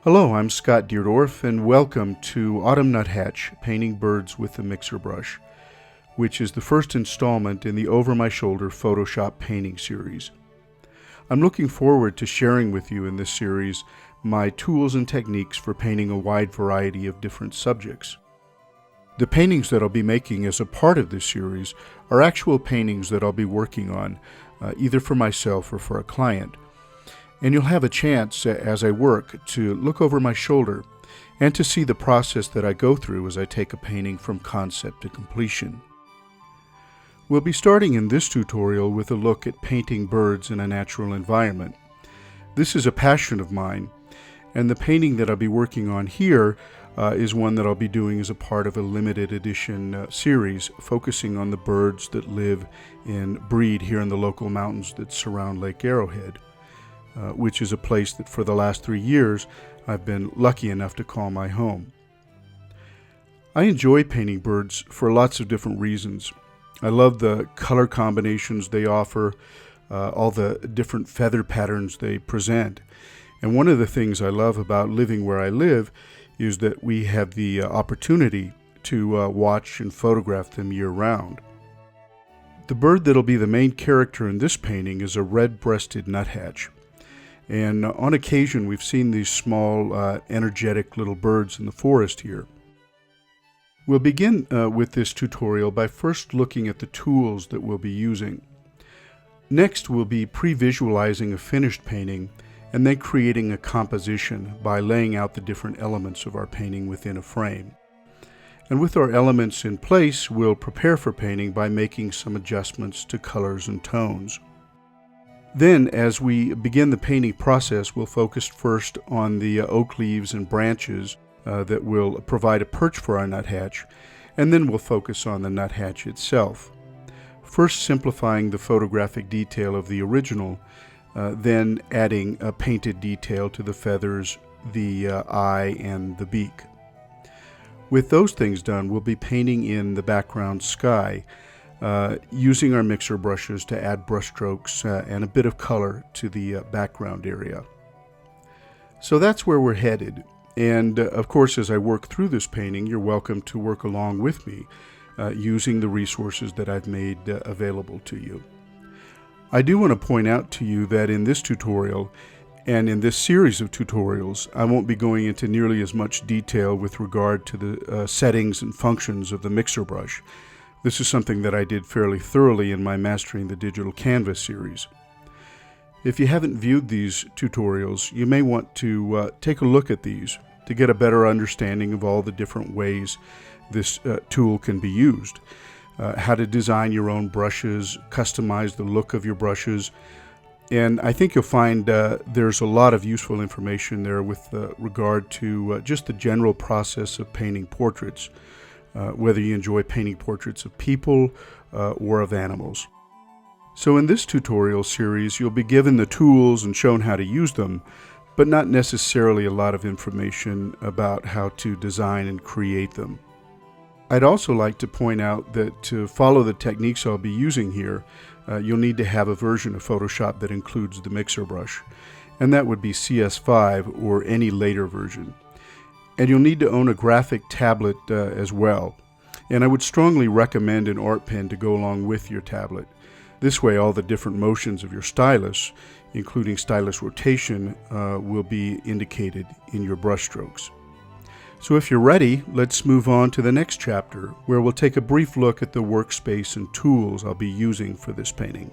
Hello, I'm Scott Deardorff, and welcome to Autumn Nuthatch, Painting Birds with the Mixer Brush, which is the first installment in the Over My Shoulder Photoshop painting series. I'm looking forward to sharing with you in this series my tools and techniques for painting a wide variety of different subjects. The paintings that I'll be making as a part of this series are actual paintings that I'll be working on, either for myself or for a client. And you'll have a chance, as I work, to look over my shoulder and to see the process that I go through as I take a painting from concept to completion. We'll be starting in this tutorial with a look at painting birds in a natural environment. This is a passion of mine, and the painting that I'll be working on here is one that I'll be doing as a part of a limited edition series focusing on the birds that live and breed here in the local mountains that surround Lake Arrowhead. Which is a place that for the last 3 years I've been lucky enough to call my home. I enjoy painting birds for lots of different reasons. I love the color combinations they offer, all the different feather patterns they present. And one of the things I love about living where I live is that we have the opportunity to watch and photograph them year-round. The bird that'll be the main character in this painting is a red-breasted nuthatch. And on occasion, we've seen these small, energetic little birds in the forest here. We'll begin with this tutorial by first looking at the tools that we'll be using. Next, we'll be pre-visualizing a finished painting and then creating a composition by laying out the different elements of our painting within a frame. And with our elements in place, we'll prepare for painting by making some adjustments to colors and tones. Then, as we begin the painting process, we'll focus first on the oak leaves and branches that will provide a perch for our nuthatch, and then we'll focus on the nuthatch itself. First simplifying the photographic detail of the original, then adding a painted detail to the feathers, the eye, and the beak. With those things done, we'll be painting in the background sky, using our mixer brushes to add brush strokes and a bit of color to the background area. So that's where we're headed. And of course, as I work through this painting, you're welcome to work along with me using the resources that I've made available to you. I do want to point out to you that in this tutorial and in this series of tutorials, I won't be going into nearly as much detail with regard to the settings and functions of the mixer brush. This is something that I did fairly thoroughly in my Mastering the Digital Canvas series. If you haven't viewed these tutorials, you may want to take a look at these to get a better understanding of all the different ways this tool can be used. How to design your own brushes, customize the look of your brushes, and I think you'll find there's a lot of useful information there with regard to just the general process of painting portraits. Whether you enjoy painting portraits of people or of animals. So in this tutorial series, you'll be given the tools and shown how to use them, but not necessarily a lot of information about how to design and create them. I'd also like to point out that to follow the techniques I'll be using here, you'll need to have a version of Photoshop that includes the mixer brush, and that would be CS5 or any later version. And you'll need to own a graphic tablet as well. And I would strongly recommend an art pen to go along with your tablet. This way all the different motions of your stylus, including stylus rotation, will be indicated in your brush strokes. So if you're ready, let's move on to the next chapter, where we'll take a brief look at the workspace and tools I'll be using for this painting.